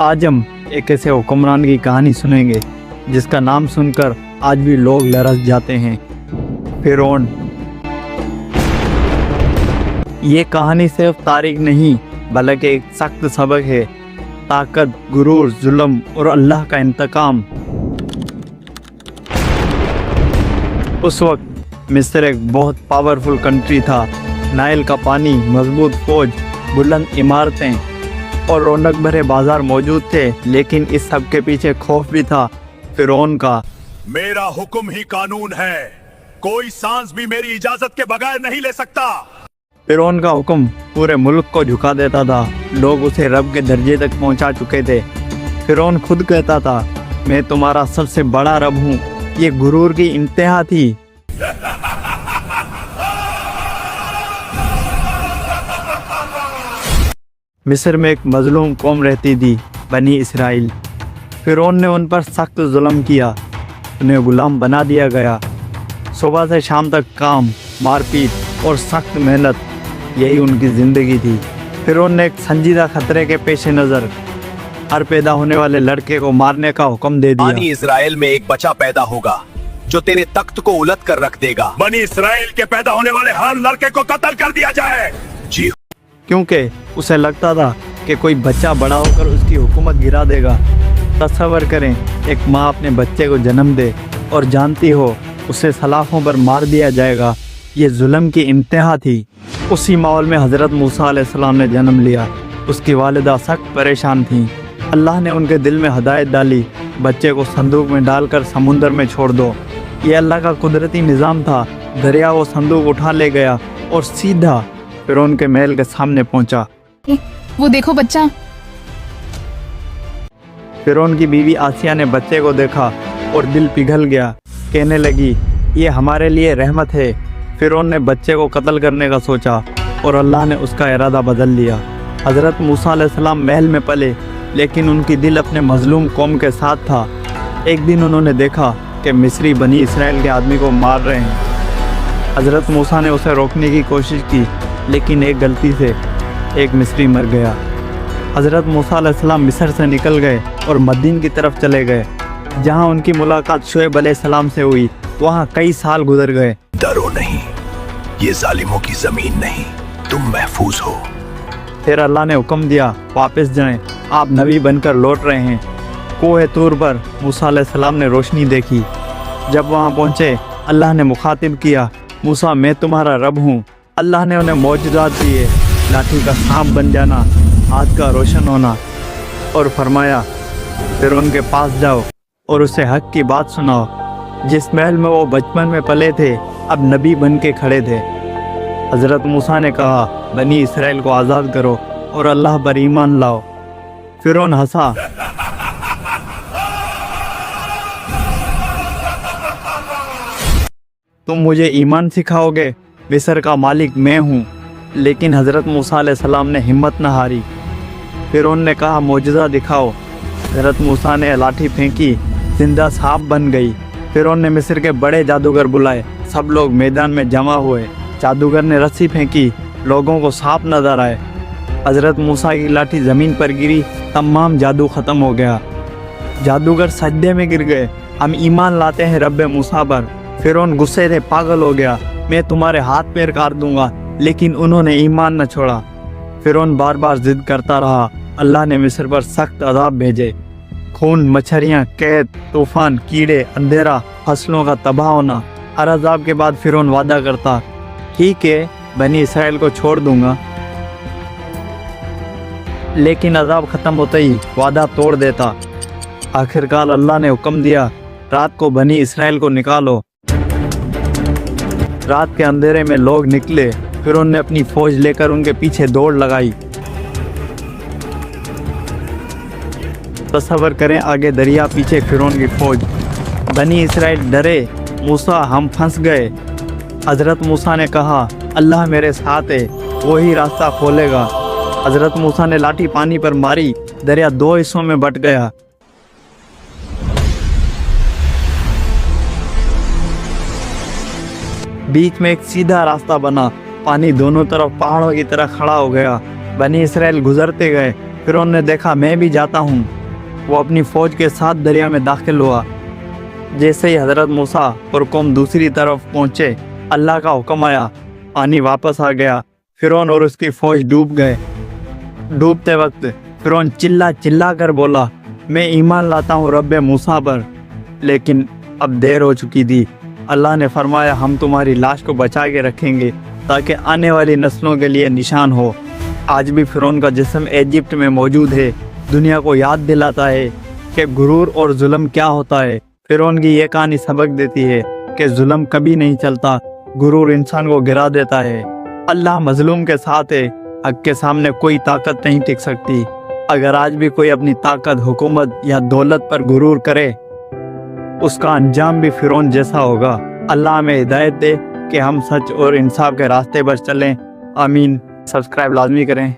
आज हम एक ऐसे हुक्मरान की कहानी सुनेंगे जिसका नाम सुनकर आज भी लोग लरस जाते हैं, फिरौन। ये कहानी सिर्फ तारीख नहीं बल्कि एक सख्त सबक है। ताकत, गुरूर, जुल्म और अल्लाह का इंतकाम। उस वक्त मिस्र एक बहुत पावरफुल कंट्री था। नाइल का पानी, मजबूत फौज, बुलंद इमारतें और रौनक भरे बाजार मौजूद थे, लेकिन इस सब के पीछे खौफ भी था, फिरौन का। मेरा हुक्म ही कानून है, कोई सांस भी मेरी इजाजत के बगैर नहीं ले सकता। फिरौन का हुक्म पूरे मुल्क को झुका देता था। लोग उसे रब के दर्जे तक पहुंचा चुके थे। फिरौन खुद कहता था, मैं तुम्हारा सबसे बड़ा रब हूँ। ये गुरूर की इंतहा थी। मिस्र में एक मजलूम कौम रहती थी, बनी इसराइल। फिरौन ने उन पर सख्त जुल्म किया, उन्हें गुलाम बना दिया गया। सुबह से शाम तक काम, मारपीट और सख्त मेहनत, यही उनकी ज़िंदगी थी। फिरौन ने एक संजीदा खतरे के पेश नज़र हर पैदा होने वाले लड़के को मारने का हुक्म दे दिया। बनी इसराइल में एक बच्चा पैदा होगा जो तेरे तख्त को उलट कर रख देगा। बनी इसराइल के पैदा होने वाले हर लड़के को कत्ल कर दिया जाए। जी, क्योंकि उसे लगता था कि कोई बच्चा बड़ा होकर उसकी हुकूमत गिरा देगा। तस्वर करें, एक माँ अपने बच्चे को जन्म दे और जानती हो उसे सलाखों पर मार दिया जाएगा। ये जुल्म की इंतहा थी। उसी माहौल में हज़रत मूसा अलैहिस्सलाम ने जन्म लिया। उसकी वालिदा सख्त परेशान थी। अल्लाह ने उनके दिल में हदायत डाली, बच्चे को संदूक में डालकर समुंदर में छोड़ दो। ये अल्लाह का कुदरती निज़ाम था। दरिया वो संदूक उठा ले गया और सीधा फिरौन के महल के सामने पहुंचा। वो देखो बच्चा। फिरौन की बीवी आसिया ने बच्चे को देखा और दिल पिघल गया। कहने लगी, ये हमारे लिए रहमत है। फिरौन ने बच्चे को कत्ल करने का सोचा और अल्लाह ने उसका इरादा बदल लिया। हज़रत मूसा अलैहिस्सलाम महल में पले, लेकिन उनकी दिल अपने मजलूम कौम के साथ था। एक दिन उन्होंने देखा कि मिस्री बनी इसराइल के आदमी को मार रहे हैं। हज़रत मूसा ने उसे रोकने की कोशिश की, लेकिन एक गलती से एक मिस्री मर गया। हज़रत मूसा अलैहिस्सलाम मिस्र से निकल गए और मदीन की तरफ चले गए, जहां उनकी मुलाकात शुएब अलैहिस्सलाम से हुई। वहां कई साल गुजर गए। डरो नहीं, ये जालिमों की जमीन नहीं, तुम महफूज हो। फिर अल्लाह ने हुक्म दिया, वापस जाएं, आप नबी बनकर लौट रहे हैं। कोहे तूर पर मूसा अलैहिस्सलाम ने रोशनी देखी। जब वहां पहुंचे, अल्लाह ने मुखातिब किया, मूसा मैं तुम्हारा रब हूँ। अल्लाह ने उन्हें मौजूदात दिए, लाठी का सांप बन जाना, हाथ का रोशन होना, और फरमाया, फिर उनके पास जाओ और उसे हक की बात सुनाओ। जिस महल में वो बचपन में पले थे, अब नबी बन के खड़े थे। हज़रत मूसा ने कहा, बनी इसराइल को आज़ाद करो और अल्लाह पर ईमान लाओ। फिरौन हंसा। तुम मुझे ईमान सिखाओगे? मिस्र का मालिक मैं हूँ। लेकिन हज़रत मूसा अलैहिस्सलाम ने हिम्मत न हारी। फिरौन ने कहा, मौजज़ा दिखाओ। हज़रत मूसा ने लाठी फेंकी, जिंदा सांप बन गई। फिरौन ने मिस्र के बड़े जादूगर बुलाए, सब लोग मैदान में जमा हुए। जादूगर ने रस्सी फेंकी, लोगों को सांप नजर आए। हज़रत मूसा की लाठी ज़मीन पर गिरी, तमाम जादू ख़त्म हो गया। जादूगर सजदे में गिर गए, हम ईमान लाते हैं रब मूसा पर। फिरौन गुस्से से पागल हो गया, मैं तुम्हारे हाथ पैर काट दूंगा। लेकिन उन्होंने ईमान न छोड़ा। फिरौन बार बार जिद करता रहा। अल्लाह ने मिस्र पर सख्त अज़ाब भेजे, खून, मच्छरियाँ, कैद, तूफान, कीड़े, अंधेरा, फसलों का तबाह होना। हर अज़ाब के बाद फिरौन वादा करता, ठीक है बनी इसराइल को छोड़ दूंगा। लेकिन अज़ाब ख़त्म होते ही वादा तोड़ देता। आखिरकार अल्लाह ने हुक्म दिया, रात को बनी इसराइल को निकालो। रात के अंधेरे में लोग निकले। फिरौन ने अपनी फौज लेकर उनके पीछे दौड़ लगाई। तस्वर करें, आगे दरिया, पीछे फिरौन की फौज। बनी इसराइल डरे, मूसा हम फंस गए। हज़रत मूसा ने कहा, अल्लाह मेरे साथ है, वही रास्ता खोलेगा। हज़रत मूसा ने लाठी पानी पर मारी, दरिया दो हिस्सों में बट गया। बीच में एक सीधा रास्ता बना। पानी दोनों तरफ पहाड़ों की तरह खड़ा हो गया। बनी इसराइल गुजरते गए, फिरौन ने देखा मैं भी जाता हूँ। वो अपनी फौज के साथ दरिया में दाखिल हुआ। जैसे ही हजरत मूसा और कौम दूसरी तरफ पहुंचे, अल्लाह का हुक्म आया, पानी वापस आ गया। फिरौन और उसकी फौज डूब गए। डूबते वक्त फिरौन चिल्ला चिल्ला कर बोला, मैं ईमान लाता हूँ रब्बे मूसा पर। लेकिन अब देर हो चुकी थी। अल्लाह ने फरमाया, हम तुम्हारी लाश को बचा के रखेंगे ताकि आने वाली नस्लों के लिए निशान हो। आज भी फिरौन का जिस्म इजिप्ट में मौजूद है, दुनिया को याद दिलाता है कि गुरूर और जुल्म क्या होता है। फिरौन की ये कहानी सबक देती है कि जुल्म कभी नहीं चलता, गुरूर इंसान को गिरा देता है। अल्लाह मजलूम के साथ है, हक के सामने कोई ताकत नहीं टिक सकती। अगर आज भी कोई अपनी ताकत, हुकूमत या दौलत पर गुरूर करे, उसका अंजाम भी फिरौन जैसा होगा। अल्लाह हमें हिदायत दे कि हम सच और इंसाफ के रास्ते पर चलें। आमीन। सब्सक्राइब लाजमी करें।